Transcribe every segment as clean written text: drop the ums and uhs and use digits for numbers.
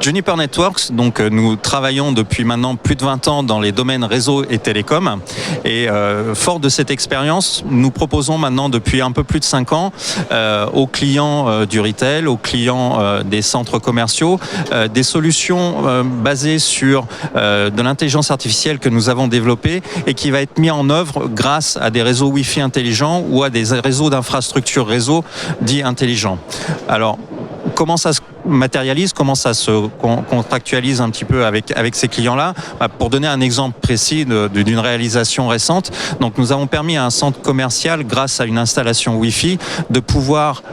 Juniper Networks, donc nous travaillons depuis maintenant plus de 20 ans dans les domaines réseau et télécom. Et fort de cette expérience, nous proposons maintenant depuis un peu plus de 5 ans aux clients du retail, aux clients des centres commerciaux, des solutions basées sur de l'intelligence artificielle que nous avons développée et qui va être mise en œuvre grâce à des réseaux Wi-Fi intelligents ou à des réseaux d'infrastructures réseau dits intelligents. Alors, comment ça se matérialise, comment ça se contractualise un petit peu avec ces clients-là? Pour donner un exemple précis d'une réalisation récente, donc nous avons permis à un centre commercial, grâce à une installation Wi-Fi, de pouvoir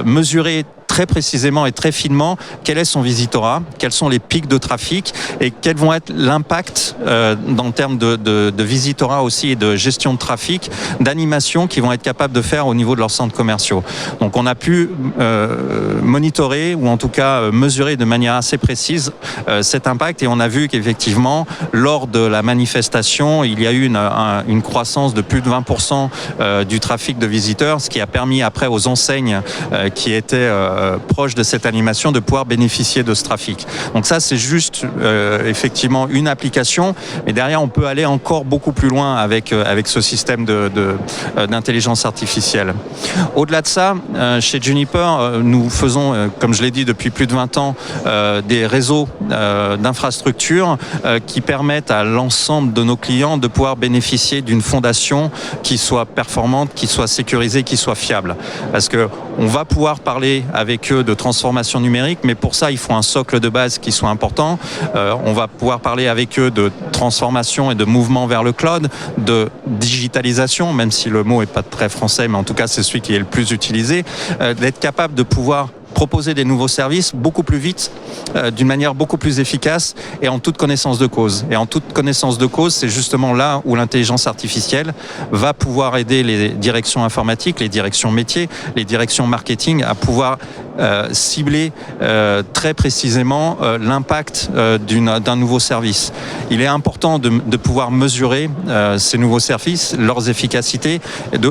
mesurer très précisément et très finement quel est son visitorat, quels sont les pics de trafic et quels vont être l'impact dans le terme de visitorat aussi et de gestion de trafic, d'animation qu'ils vont être capables de faire au niveau de leurs centres commerciaux. Donc on a pu monitorer ou en tout cas mesurer de manière assez précise cet impact et on a vu qu'effectivement lors de la manifestation il y a eu une croissance de plus de 20% du trafic de visiteurs, ce qui a permis après aux enseignes qui étaient proches de cette animation de pouvoir bénéficier de ce trafic. Donc ça c'est juste effectivement une application, mais derrière on peut aller encore beaucoup plus loin avec ce système d'intelligence artificielle. Au-delà de ça, chez Juniper, nous faisons, comme je l'ai dit depuis plus de 20 ans, des réseaux d'infrastructures qui permettent à l'ensemble de nos clients de pouvoir bénéficier d'une fondation qui soit performante, qui soit sécurisée, qui soit fiable. Parce que on va pouvoir parler avec eux de transformation numérique, mais pour ça, il faut un socle de base qui soit important. On va pouvoir parler avec eux de transformation et de mouvement vers le cloud, de digitalisation, même si le mot n'est pas très français, mais en tout cas, c'est celui qui est le plus utilisé, d'être capable de pouvoir proposer des nouveaux services beaucoup plus vite, d'une manière beaucoup plus efficace et en toute connaissance de cause. Et en toute connaissance de cause, c'est justement là où l'intelligence artificielle va pouvoir aider les directions informatiques, les directions métiers, les directions marketing à pouvoir cibler très précisément l'impact d'un nouveau service. Il est important de pouvoir mesurer ces nouveaux services, leurs efficacités,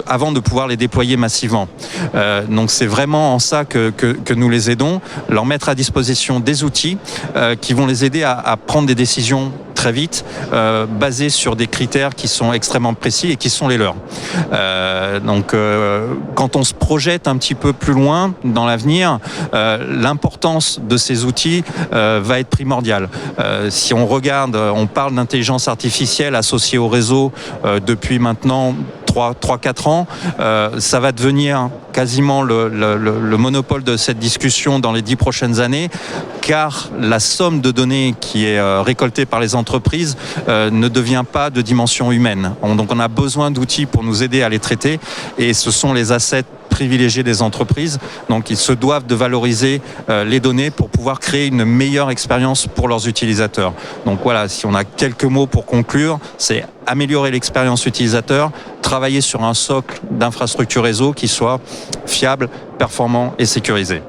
avant de pouvoir les déployer massivement. Donc c'est vraiment en ça que nous les aidons, leur mettre à disposition des outils qui vont les aider à prendre des décisions très vite, basées sur des critères qui sont extrêmement précis et qui sont les leurs. Donc quand on se projette un petit peu plus loin dans l'avenir, l'importance de ces outils va être primordiale. Si on regarde, on parle d'intelligence artificielle associée au réseau depuis maintenant 3-4 ans, ça va devenir quasiment le monopole de cette discussion dans les 10 prochaines années, car la somme de données qui est récoltée par les entreprises ne devient pas de dimension humaine. Donc on a besoin d'outils pour nous aider à les traiter, et ce sont les assets privilégiés des entreprises. Donc ils se doivent de valoriser les données pour pouvoir créer une meilleure expérience pour leurs utilisateurs. Donc voilà, si on a quelques mots pour conclure, c'est améliorer l'expérience utilisateur, travailler sur un socle d'infrastructure réseau qui soit fiable, performant et sécurisé.